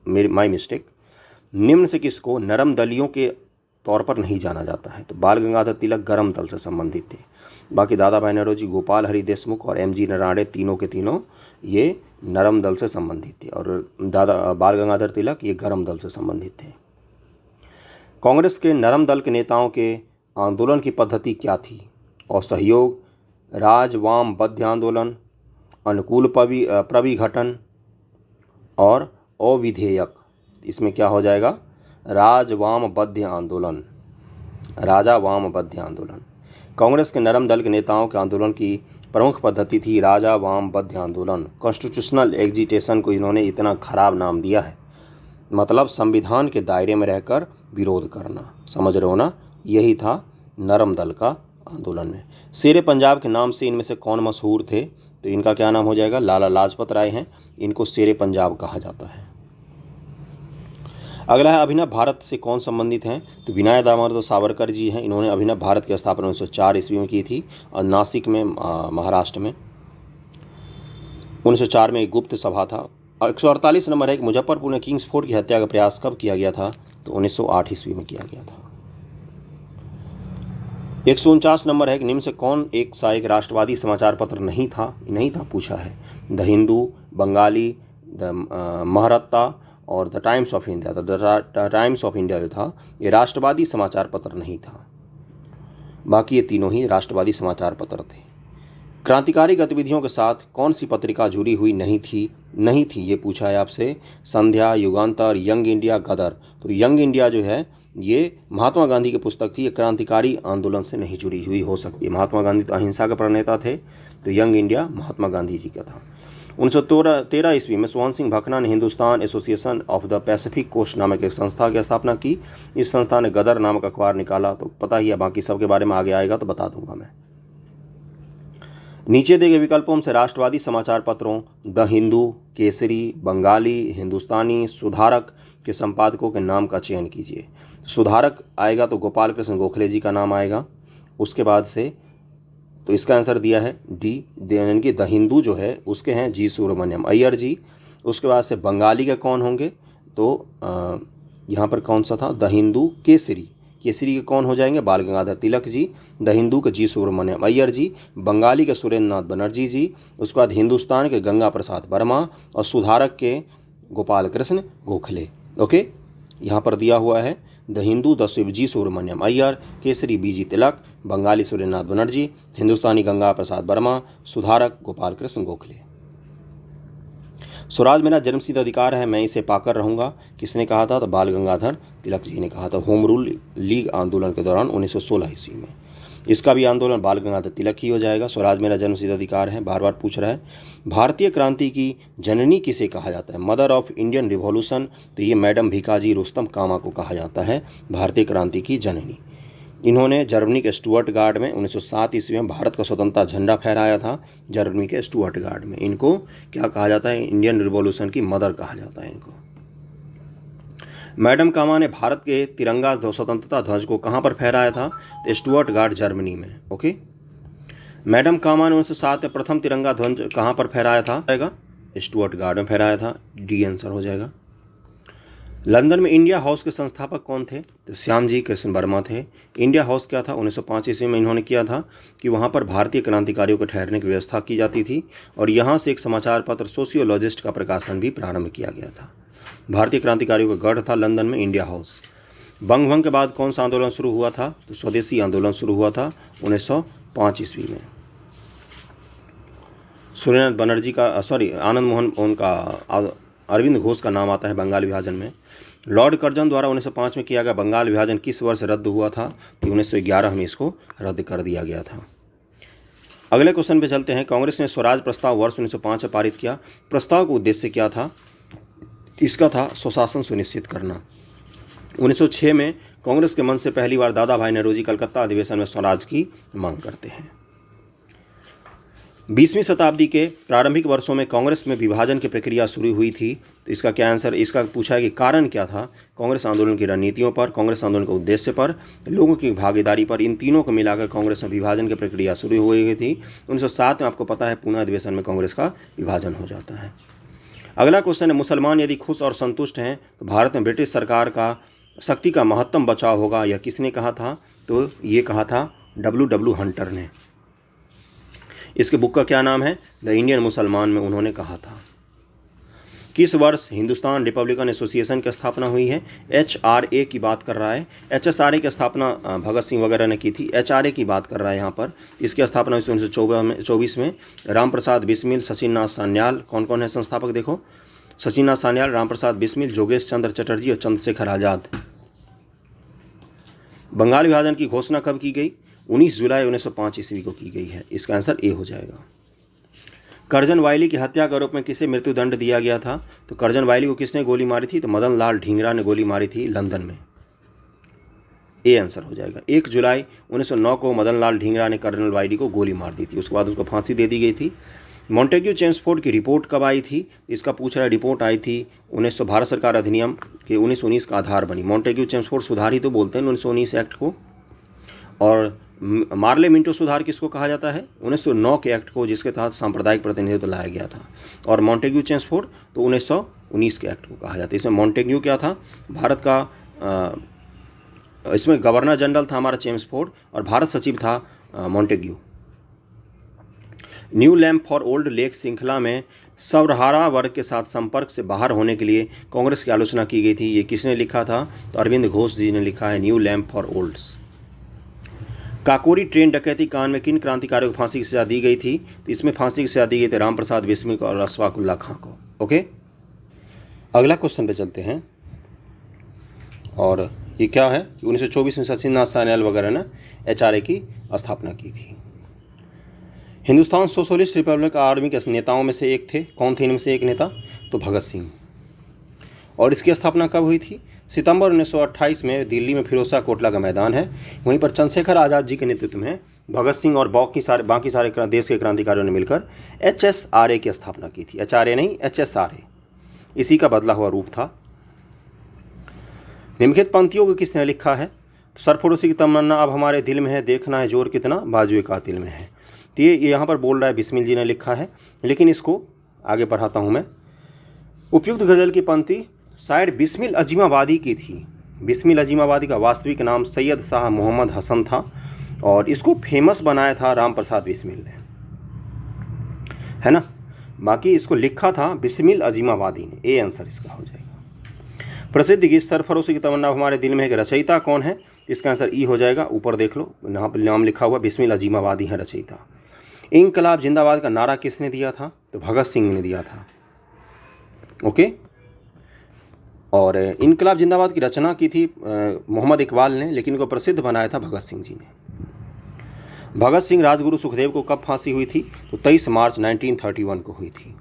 माय मिस्टेक। निम्न से किसको नरम दलियों के तौर पर नहीं जाना जाता है? तो बाल गंगाधर तिलक गर्म दल से संबंधित थे। बाकी दादा भाई नौरोजी, गोपाल हरि देशमुख और MG नराणे, तीनों के तीनों ये नरम दल से संबंधित थे और बाल गंगाधर तिलक ये गर्म दल से संबंधित थे। कांग्रेस के नरम दल के नेताओं के आंदोलन की पद्धति क्या थी? और सहयोग, राज वाम बद्ध आंदोलन, अनुकूल प्रविघटन और अविधेयक। इसमें क्या हो जाएगा? राजवामबद्ध आंदोलन, राजा वामबद्ध आंदोलन। कांग्रेस के नरम दल के नेताओं के आंदोलन की प्रमुख पद्धति थी राजा वामबद्ध आंदोलन। कॉन्स्टिट्यूशनल एजिटेशन को इन्होंने इतना खराब नाम दिया है, मतलब संविधान के दायरे में रहकर विरोध करना, समझ रहे हो ना? यही था नरम दल का आंदोलन में। शेरे पंजाब के नाम से इनमें से कौन मशहूर थे? तो इनका क्या नाम हो जाएगा? लाला लाजपत राय हैं, इनको शेरे पंजाब कहा जाता है। अगला है अभिनव भारत से कौन संबंधित हैं? तो विनायक दामोदर सावरकर जी हैं। इन्होंने अभिनव भारत की स्थापना 1904 ईस्वी में की थी और नासिक में महाराष्ट्र में 1904 में एक गुप्त सभा था। 148 नंबर है कि मुजफ्फरपुर में किंग्सफोर्ड की हत्या का प्रयास कब किया गया था? तो 1908 ईस्वी में किया गया था। 149 नंबर है कि निम्न से कौन एक सा एक राष्ट्रवादी समाचार पत्र नहीं था पूछा है। द हिंदू, बंगाली, द महरत्ता और द टाइम्स ऑफ इंडिया। तो द टाइम्स ऑफ इंडिया जो था ये राष्ट्रवादी समाचार पत्र नहीं था, बाकी ये तीनों ही राष्ट्रवादी समाचार पत्र थे। क्रांतिकारी गतिविधियों के साथ कौन सी पत्रिका जुड़ी हुई नहीं थी ये पूछा है आपसे। संध्या, युगांतर, यंग इंडिया, गदर। तो यंग इंडिया जो है ये महात्मा गांधी की पुस्तक थी, ये क्रांतिकारी आंदोलन से नहीं जुड़ी हुई हो सकती है। महात्मा गांधी तो अहिंसा के प्रणेता थे, तो यंग इंडिया महात्मा गांधी जी का था। 1913 ईस्वी में सोहन सिंह भकना ने Hindustan association of the Pacific coast नामक एक संस्था की स्थापना की। इस संस्था ने गदर नामक अखबार निकाला, तो पता ही है, बाकी सबके बारे में आगे आएगा तो बता दूंगा मैं। नीचे दिए गए विकल्पों से राष्ट्रवादी समाचार पत्रों द हिंदू, केसरी, बंगाली, हिंदुस्तानी, सुधारक के संपादकों के नाम का चयन कीजिए। सुधारक आएगा तो गोपाल कृष्ण गोखले जी का नाम आएगा। उसके बाद से तो इसका आंसर दिया है डी, यानी कि द हिंदू जो है उसके हैं जी सुब्रमण्यम अय्यर जी। उसके बाद से बंगाली के कौन होंगे? तो यहाँ पर कौन सा था? द हिंदू। केसरी के कौन हो जाएंगे? बाल गंगाधर तिलक जी। द हिंदू के जी सुब्रमण्यम अय्यर जी। बंगाली के सुरेंद्र नाथ बनर्जी जी। उसके बाद हिंदुस्तान के गंगा प्रसाद वर्मा और सुधारक के गोपाल कृष्ण गोखले। ओके, यहाँ पर दिया हुआ है द हिंदू द जी सुब्रमण्यम अय्यर, केसरी बीजी तिलक, बंगाली सुरेंद्रनाथ बनर्जी, हिंदुस्तानी गंगा प्रसाद वर्मा, सुधारक गोपाल कृष्ण गोखले। स्वराज मेरा जन्मसिद्ध अधिकार है, मैं इसे पाकर रहूंगा, किसने कहा था? तो बाल गंगाधर तिलक जी ने कहा था, होम रूल लीग आंदोलन के दौरान 1916 ईस्वी में। इसका भी आंदोलन बाल गंगाधर तिलक ही हो जाएगा। स्वराज मेरा जन्मसिद्ध अधिकार है, बार बार पूछ रहा है। भारतीय क्रांति की जननी किसे कहा जाता है? Mother of Indian revolution. तो ये मैडम भीकाजी रुस्तम कामा को कहा जाता है भारतीय क्रांति की जननी। इन्होंने जर्मनी के स्टुअर्ट गार्ड में 1907 ईस्वी में भारत का स्वतंत्रता झंडा फहराया था। जर्मनी के स्टुअर्ट गार्ड में इनको क्या कहा जाता है? इंडियन रिवॉल्यूशन की मदर कहा जाता है इनको। मैडम कामा ने भारत के तिरंगा स्वतंत्रता ध्वज को कहाँ पर फहराया था? तो स्टुअर्ट गार्ड जर्मनी में। ओके, मैडम कामा ने 1907 में प्रथम तिरंगा ध्वज कहाँ पर फहराया था? स्टुअर्ट गार्ड में फहराया था, डी आंसर हो जाएगा। लंदन में इंडिया हाउस के संस्थापक कौन थे? तो श्यामजी कृष्ण वर्मा थे। इंडिया हाउस क्या था? 1905 ईस्वी में इन्होंने किया था कि वहाँ पर भारतीय क्रांतिकारियों को ठहरने की व्यवस्था की जाती थी और यहाँ से एक समाचार पत्र सोशियोलॉजिस्ट का प्रकाशन भी प्रारंभ किया गया था। भारतीय क्रांतिकारियों का गढ़ था लंदन में इंडिया हाउस। बंग भंग के बाद कौन सा आंदोलन शुरू हुआ था? तो स्वदेशी आंदोलन शुरू हुआ था 1905 ईस्वी में। सुरेंद्रनाथ बनर्जी का आनंद मोहन उनका अरविंद घोष का नाम आता है बंगाल विभाजन में। लॉर्ड कर्जन द्वारा 1905 में किया गया बंगाल विभाजन किस वर्ष रद्द हुआ था? तो 1911 में इसको रद्द कर दिया गया था। अगले क्वेश्चन पे चलते हैं। कांग्रेस ने स्वराज प्रस्ताव वर्ष 1905 में पारित किया। प्रस्ताव का उद्देश्य क्या था? इसका था स्वशासन सुनिश्चित करना। 1906 में कांग्रेस के मन से पहली बार दादा भाई नौरोजी कलकत्ता अधिवेशन में स्वराज की मांग करते हैं। 20वीं शताब्दी के प्रारंभिक वर्षों में कांग्रेस में विभाजन की प्रक्रिया शुरू हुई थी। तो इसका क्या आंसर? इसका पूछा है कि कारण क्या था? कांग्रेस आंदोलन की रणनीतियों पर, कांग्रेस आंदोलन के उद्देश्य पर, लोगों की भागीदारी पर, इन तीनों को मिलाकर कांग्रेस में विभाजन की प्रक्रिया शुरू हो गई थी। 1907 में आपको पता है पुनः अधिवेशन में कांग्रेस का विभाजन हो जाता है। अगला क्वेश्चन है, मुसलमान यदि खुश और संतुष्ट हैं तो भारत में ब्रिटिश सरकार का शक्ति का महत्तम बचाव होगा, यह किसने कहा था? तो ये कहा था W. हंटर ने। इसके बुक का क्या नाम है? द इंडियन मुसलमान में उन्होंने कहा था। किस वर्ष हिंदुस्तान रिपब्लिकन एसोसिएशन की स्थापना हुई है? HRA की बात कर रहा है। HSRA की स्थापना भगत सिंह वगैरह ने की थी। HRA की बात कर रहा है यहाँ पर। इसकी स्थापना 1924 में राम प्रसाद बिस्मिल, सचिन नाथ सान्याल, कौन कौन है संस्थापक देखो, सचिन नाथ सान्याल, राम प्रसाद बिस्मिल, जोगेश चंद्र चटर्जी और चंद्रशेखर आजाद। बंगाल विभाजन की घोषणा कब की गई? 19 जुलाई 1905 ईस्वी को की गई है। इसका आंसर ए हो जाएगा। करजन वायली की हत्या के आरोप में किसे मृत्युदंड दिया गया था? तो करजन वायली को किसने गोली मारी थी? तो मदन लाल ढींगरा ने गोली मारी थी लंदन में। ए आंसर हो जाएगा। 1 जुलाई 1909 को मदन लाल ढींगरा ने कर्नल वायली को गोली मार दी थी। उसके बाद उसको फांसी दे दी गई थी। मॉन्टेग्यू चेम्सफोर्ड की रिपोर्ट कब आई थी? इसका पूछ रहा है। रिपोर्ट आई थी 1900 भारत सरकार अधिनियम के 1919 का आधार बनी। मॉन्टेग्यू चेम्सफोर्ड सुधार ही तो बोलते हैं 1919 एक्ट को। और मार्ले मिंटो सुधार किसको कहा जाता है? 1909 के एक्ट को, जिसके तहत सांप्रदायिक प्रतिनिधित्व लाया गया था। और मॉन्टेग्यू चेम्सफोर्ड तो 1919 के एक्ट को कहा जाता है। इसमें मॉन्टेग्यू क्या था? भारत का इसमें गवर्नर जनरल था हमारा चेम्सफोर्ड और भारत सचिव था Montagu. New lamp for old lake श्रृंखला में सर्वहारा वर्ग के साथ संपर्क से बाहर होने के लिए कांग्रेस की आलोचना की गई थी। ये किसने लिखा था? तो अरविंद घोष जी ने लिखा है new lamp for olds. Kakori train डकैती कांड में किन क्रांतिकारियों को फांसी की सजा दी गई थी? तो इसमें फांसी की सजा दी गई थी राम प्रसाद बिस्मिल को और अशफाक उल्लाह खां को। ओके, अगला क्वेश्चन पे चलते हैं। और ये क्या है कि 1924 में सचिन नाथ सान्याल वगैरह ने HRA की स्थापना की थी। हिंदुस्तान सोशलिस्ट रिपब्लिक आर्मी के नेताओं में से एक थे। कौन थे इनमें से एक नेता? तो भगत सिंह। और इसकी स्थापना कब हुई थी? सितंबर 1928 में दिल्ली में फिरोजशाह कोटला का मैदान है, वहीं पर चंद्रशेखर आज़ाद जी के नेतृत्व में भगत सिंह और बाकी सारे देश के क्रांतिकारियों ने मिलकर HSRA की स्थापना की थी। HRA नहीं, HSRA। इसी का बदला हुआ रूप था। निम्नलिखित पंक्तियों को किसने लिखा है? सरफरोशी की तमन्ना अब हमारे दिल में है, देखना है जोर कितना बाजुए कातिल में है। तो ये यहाँ पर बोल रहा है बिस्मिल जी ने लिखा है, लेकिन इसको आगे पढ़ाता हूँ मैं। उपयुक्त गज़ल की पंक्ति शायद बिस्मिल अजीमाबादी की थी। बिस्मिल अजीमाबादी का वास्तविक नाम सैयद शाह मोहम्मद हसन था और इसको फेमस बनाया था राम प्रसाद बिस्मिल ने, है ना। बाकी इसको लिखा था बिस्मिल अजीमाबादी ने। ए आंसर इसका हो जाएगा। प्रसिद्ध गीत सरफरोशी की तमन्ना हमारे दिल में है, रचयिता कौन है? इसका आंसर ई हो जाएगा। ऊपर देख लो, यहाँ पर नाम लिखा हुआ बिस्मिल अजीमाबादी है रचयिता। इंकलाब जिंदाबाद का नारा किसने दिया था? तो भगत सिंह ने दिया था। ओके, और इंकलाब जिंदाबाद की रचना की थी मोहम्मद इकबाल ने, लेकिन इनको प्रसिद्ध बनाया था भगत सिंह जी ने। भगत सिंह राजगुरु सुखदेव को कब फांसी हुई थी? तो 23 मार्च 1931 को हुई थी।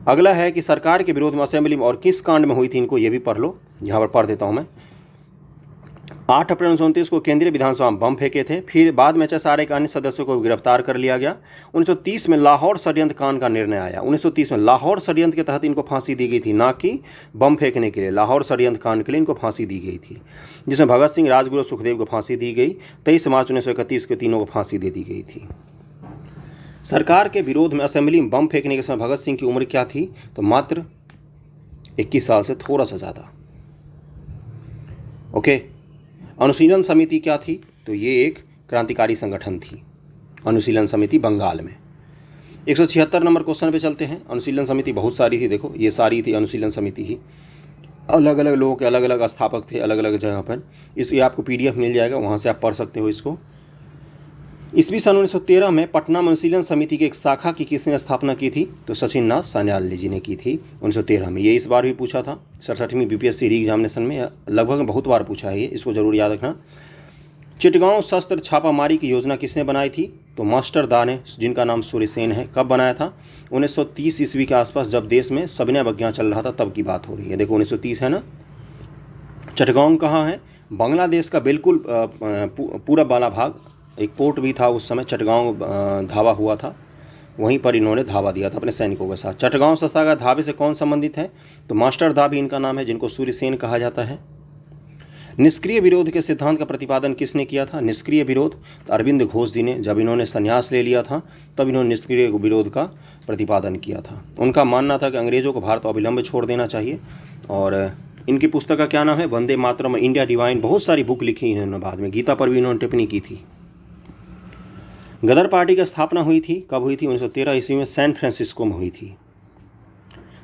अगला है कि सरकार के विरोध में असेंबली में और किस कांड में हुई थी, इनको ये भी पढ़ लो। यहाँ पर पढ़ देता हूँ मैं। 8 अप्रैल 1929 को केंद्रीय विधानसभा में बम फेंके थे। फिर बाद में HSRA के अन्य सदस्यों को गिरफ्तार कर लिया गया। 1930 में लाहौर षड्यंत्र कांड का निर्णय आया। 1930 में लाहौर षड्यंत्र के तहत इनको फांसी दी गई थी, ना कि बम फेंकने के लिए। लाहौर षड्यंत्र कांड के लिए इनको फांसी दी गई थी, जिसमें भगत सिंह, राजगुरु, सुखदेव को फांसी दी गई। 23 मार्च 1931 को तीनों को फांसी दे दी गई थी। सरकार के विरोध में असेंबली में बम फेंकने के समय भगत सिंह की उम्र क्या थी? तो मात्र 21 साल से थोड़ा सा ज़्यादा। ओके, अनुशीलन समिति क्या थी? तो ये एक क्रांतिकारी संगठन थी, अनुशीलन समिति बंगाल में। 176 नंबर क्वेश्चन पे चलते हैं। अनुशीलन समिति बहुत सारी थी, देखो ये सारी थी अनुशीलन समिति ही। अलग अलग लोगों के अलग अलग स्थापक थे अलग अलग जगह पर। ये आपको PDF मिल जाएगा, वहाँ से आप पढ़ सकते हो इसको। ईस्वी सन 1913 में पटना में अनुशीलन समिति की एक शाखा की किसने स्थापना की थी? तो सचिन नाथ सान्याल जी ने की थी 1913 में। ये इस बार भी पूछा था 67वीं BPSC री एग्जामिनेशन में, लगभग बहुत बार पूछा है ये, इसको जरूर याद रखना। चिटगांव शस्त्र छापामारी की योजना किसने बनाई थी? तो मास्टर दा ने, जिनका नाम सूर्यसेन है। कब बनाया था? 1930 ईस्वी के आसपास, जब देश में सविनय अवज्ञा चल रहा था, तब की बात हो रही है। देखो 1930 है ना। चिटगांव कहाँ है? बांग्लादेश का बिल्कुल पूरब वाला भाग। एक पोर्ट भी था उस समय, चटगांव धावा हुआ था, वहीं पर इन्होंने धावा दिया था अपने सैनिकों के साथ। चटगांव सत्याग्रह धावे से कौन संबंधित है? तो मास्टर दा भी इनका नाम है, जिनको सूर्यसेन कहा जाता है। निष्क्रिय विरोध के सिद्धांत का प्रतिपादन किसने किया था? निष्क्रिय विरोध तो अरविंद घोष जी ने। जब इन्होंने संन्यास ले लिया था तब इन्होंने निष्क्रिय विरोध का प्रतिपादन किया था। उनका मानना था कि अंग्रेजों को भारत अविलंब छोड़ देना चाहिए। और इनकी पुस्तक का क्या नाम है? Vande Mataram, India divine. बहुत सारी बुक लिखी इन्होंने बाद में, गीता पर भी इन्होंने टिप्पणी की थी। गदर पार्टी की स्थापना हुई थी, कब हुई थी? 1913 ईस्वी में सैन फ्रांसिस्को में हुई थी।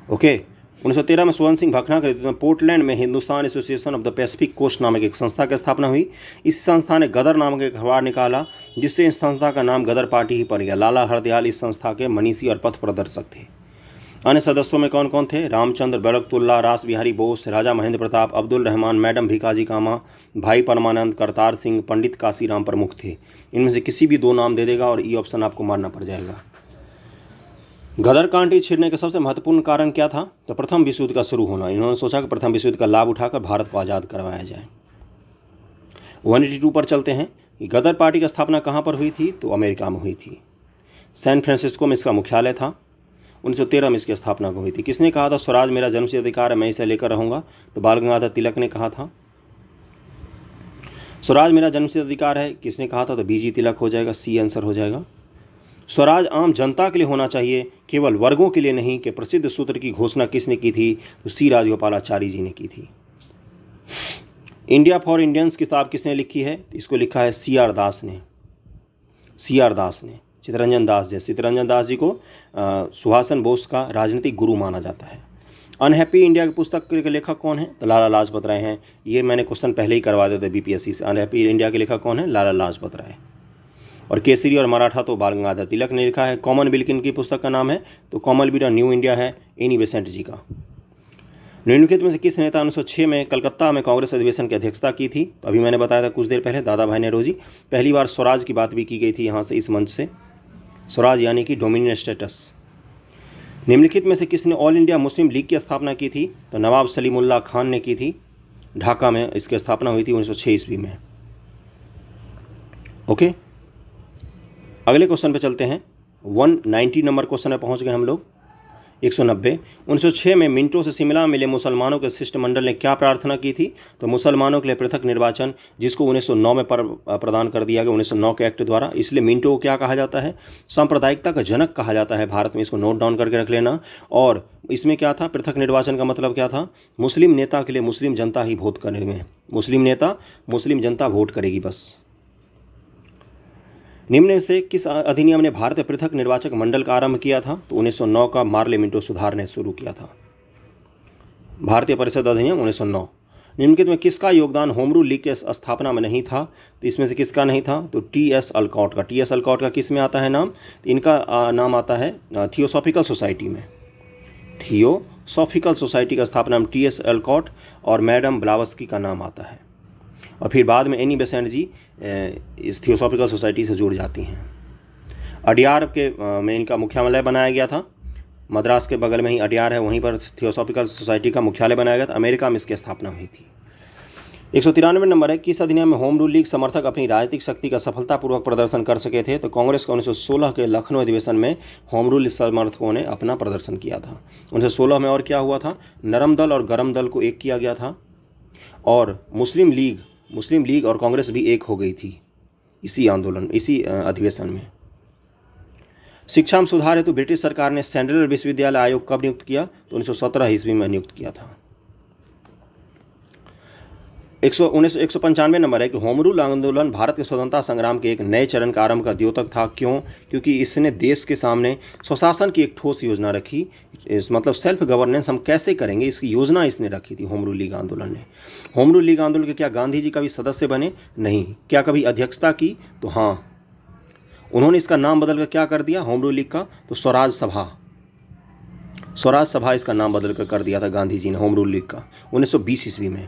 ओके। 1913 में स्वर्ण सिंह भखना के नेतृत्व में पोर्टलैंड में Hindustan association of the Pacific coast नामक एक संस्था की स्थापना हुई। इस संस्था ने गदर नामक एक अखबार निकाला, जिससे इस संस्था का नाम गदर पार्टी ही पड़ गया। लाला हरदयाल इस संस्था के मनीषी और पथ प्रदर्शक थे। अन्य सदस्यों में कौन कौन थे? रामचंद्र, बरकतुल्ला, रास बिहारी बोस, राजा महेंद्र प्रताप, अब्दुल रहमान, मैडम भिकाजी कामा, भाई परमानंद, करतार सिंह, पंडित काशीराम प्रमुख थे। इनमें से किसी भी दो नाम दे देगा और ई ऑप्शन आपको मारना पड़ जाएगा। गदर कांटी छिड़ने का सबसे महत्वपूर्ण कारण क्या था? तो प्रथम विश्व युद्ध का शुरू होना। इन्होंने सोचा कि प्रथम विश्व युद्ध का लाभ उठाकर भारत को आज़ाद करवाया जाए। 182 पर चलते हैं कि गदर पार्टी की स्थापना कहाँ पर हुई थी? तो अमेरिका में हुई थी। सैन फ्रांसिस्को में इसका मुख्यालय था। 1913 में इसकी स्थापना हुई थी। किसने कहा था स्वराज मेरा जन्मसिद्ध अधिकार है, मैं इसे लेकर रहूँगा? तो बाल गंगाधर तिलक ने कहा था। स्वराज मेरा जन्मसिद्ध अधिकार है किसने कहा था? तो बीजी तिलक हो जाएगा, सी आंसर हो जाएगा। स्वराज आम जनता के लिए होना चाहिए, केवल वर्गों के लिए नहीं, के प्रसिद्ध सूत्र की घोषणा किसने की थी? तो सी राजगोपालाचारी जी ने की थी। इंडिया फॉर इंडियंस किताब किसने लिखी है? इसको लिखा है सी आर दास ने। सी आर दास ने, चित्तरंजन दास जी। चित्तरंजन दास जी को सुभाषचंद्र बोस का राजनीतिक गुरु माना जाता है। अनहैप्पी इंडिया की पुस्तक के लेखक कौन है? तो लाला लाजपत राय हैं। ये मैंने क्वेश्चन पहले ही करवा दिया था बीपीएससी से। अनहैप्पी इंडिया के लेखक कौन है? लाला लाजपत राय। और केसरी और मराठा तो बाल गंगाधर तिलक ने लिखा है। कॉमनवेल्थ किन पुस्तक का नाम है? तो कॉमनवेल्थ न्यू इंडिया है एनी बेसेंट जी का। निम्नलिखित में से किस नेता 1906 में कलकत्ता में कांग्रेस अधिवेशन की अध्यक्षता की थी? तो अभी मैंने बताया था कुछ देर पहले, दादा भाई नेहरू। पहली बार स्वराज की बात भी की गई थी यहाँ से, इस मंच से। स्वराज यानी कि डोमिनियन स्टेटस। निम्नलिखित में से किसने ऑल इंडिया मुस्लिम लीग की स्थापना की थी? तो नवाब सलीमुल्लाह खान ने की थी। ढाका में इसकी स्थापना हुई थी 1906 ईस्वी में। ओके, अगले क्वेश्चन पे चलते हैं। 190 नंबर क्वेश्चन में पहुंच गए हम लोग। 190। 1906 में मिंटो से शिमला में मिले मुसलमानों के शिष्टमंडल ने क्या प्रार्थना की थी? तो मुसलमानों के लिए पृथक निर्वाचन, जिसको 1909 में प्रदान कर दिया गया 1909 के एक्ट द्वारा। इसलिए मिंटो को क्या कहा जाता है? सांप्रदायिकता का जनक कहा जाता है भारत में। इसको नोट डाउन करके रख लेना। और इसमें क्या था? पृथक निर्वाचन का मतलब क्या था? मुस्लिम नेता के लिए मुस्लिम जनता ही वोट करेंगे। मुस्लिम नेता, मुस्लिम जनता वोट करेगी बस। निम्न में से किस अधिनियम ने भारत में पृथक निर्वाचक मंडल का आरंभ किया था? तो 1909 का मार्ले मिंटो सुधार ने शुरू किया था। भारतीय परिषद अधिनियम 1909। निम्नलिखित में किसका योगदान होम रूल लीग के स्थापना में नहीं था? तो इसमें से किसका नहीं था? तो टी.एस. अल्कॉट का। टी.एस. अल्कॉट का किस में आता है नाम? तो इनका नाम आता है थियोसॉफिकल सोसाइटी में। थियोसॉफिकल सोसाइटी का स्थापना में टी.एस. अल्कॉट और मैडम ब्लावस्की का नाम आता है। और फिर बाद में एनी बेसेंट जी इस थियोसॉफिकल सोसाइटी से जुड़ जाती हैं। अडियार के में इनका मुख्यालय बनाया गया था। मद्रास के बगल में ही अडियार है, वहीं पर थियोसॉफिकल सोसाइटी का मुख्यालय बनाया गया था। अमेरिका में इसकी स्थापना हुई थी। 193 नंबर है, किस अधिनियम में होम रूल लीग समर्थक अपनी राजनीतिक शक्ति का सफलतापूर्वक प्रदर्शन कर सके थे? तो कांग्रेस का 1916 के लखनऊ अधिवेशन में होम रूल समर्थकों ने अपना प्रदर्शन किया था। 1916 में और क्या हुआ था? नरम दल और गरम दल को एक किया गया था। और मुस्लिम लीग और कांग्रेस भी एक हो गई थी इसी अधिवेशन में। शिक्षा में सुधार हेतु ब्रिटिश सरकार ने सेंट्रल विश्वविद्यालय आयोग कब नियुक्त किया? तो 1917 ईस्वी में नियुक्त किया था। 195 नंबर है कि होम रूल आंदोलन भारत के स्वतंत्रता संग्राम के एक नए चरण का आरंभ का द्योतक था। क्यों? क्योंकि इसने देश के सामने स्वशासन की एक ठोस योजना रखी। इस मतलब सेल्फ गवर्नेंस हम कैसे करेंगे, इसकी योजना इसने रखी थी होम रूल लीग आंदोलन ने। होम रूल लीग आंदोलन के क्या गांधी जी कभी सदस्य बने? नहीं। क्या कभी अध्यक्षता की? तो हाँ, उन्होंने इसका नाम बदलकर क्या कर दिया होम रूल लीग का? तो स्वराज सभा इसका नाम बदलकर कर दिया था गांधी जी ने होम रूल लीग का 1920 ईस्वी में,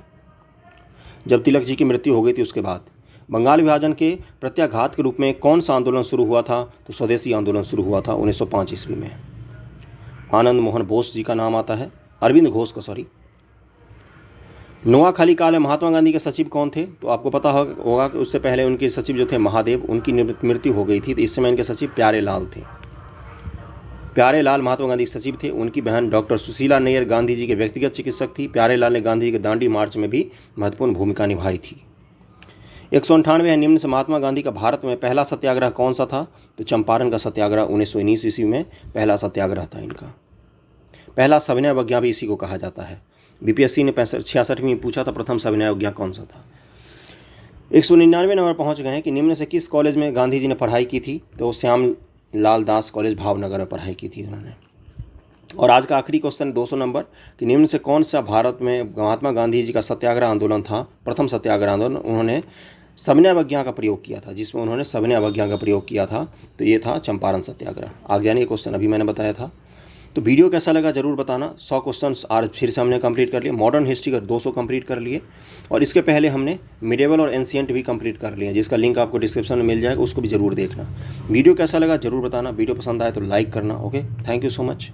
जब तिलक जी की मृत्यु हो गई थी उसके बाद। बंगाल विभाजन के प्रत्याघात के रूप में कौन सा आंदोलन शुरू हुआ था? तो स्वदेशी आंदोलन शुरू हुआ था 1905 ईस्वी में। आनंद मोहन बोस जी का नाम आता है, अरविंद घोष का, सॉरी। नोआखाली काल में महात्मा गांधी के सचिव कौन थे? तो आपको पता होगा कि उससे पहले उनके सचिव जो थे महादेव, उनकी मृत्यु हो गई थी। तो इस समय इनके सचिव प्यारे लाल थे। प्यारे लाल महात्मा गांधी के सचिव थे। उनकी बहन डॉक्टर सुशीला नैयर गांधी जी के व्यक्तिगत चिकित्सक थी। प्यारे लाल ने गांधी जी के दांडी मार्च में भी महत्वपूर्ण भूमिका निभाई थी। 198 है, निम्न से महात्मा गांधी का भारत में पहला सत्याग्रह कौन सा था? तो चंपारण का सत्याग्रह 1919 ईस्वी में पहला सत्याग्रह था इनका। पहला सविनय अवज्ञा भी इसी को कहा जाता है। बीपीएससी ने 66 में पूछा था प्रथम सविनय अवज्ञा कौन सा था। 199 नंबर पहुंच गए हैं कि निम्न से किस कॉलेज में गांधी जी ने पढ़ाई की थी? तो श्याम लाल दास कॉलेज भावनगर में पढ़ाई की थी उन्होंने। और आज का आखिरी क्वेश्चन 200 नंबर कि निम्न से कौन सा भारत में महात्मा गांधी जी का सत्याग्रह आंदोलन था, प्रथम सत्याग्रह आंदोलन, उन्होंने सविनय अवज्ञा का प्रयोग किया था, जिसमें उन्होंने सविनय अवज्ञा का प्रयोग किया था, तो ये था चंपारण सत्याग्रह। आज्ञानी क्वेश्चन अभी मैंने बताया था। तो वीडियो कैसा लगा जरूर बताना। 100 क्वेश्चंस आज फिर से हमने कंप्लीट कर लिए। मॉडर्न हिस्ट्री का 200 कंप्लीट कर लिए और इसके पहले हमने मिडेवल और एंशिएंट भी कंप्लीट कर लिए, जिसका लिंक आपको डिस्क्रिप्शन में मिल जाएगा, उसको भी जरूर देखना। वीडियो कैसा लगा जरूर बताना। वीडियो पसंद आए तो लाइक करना। Okay, thank you so much.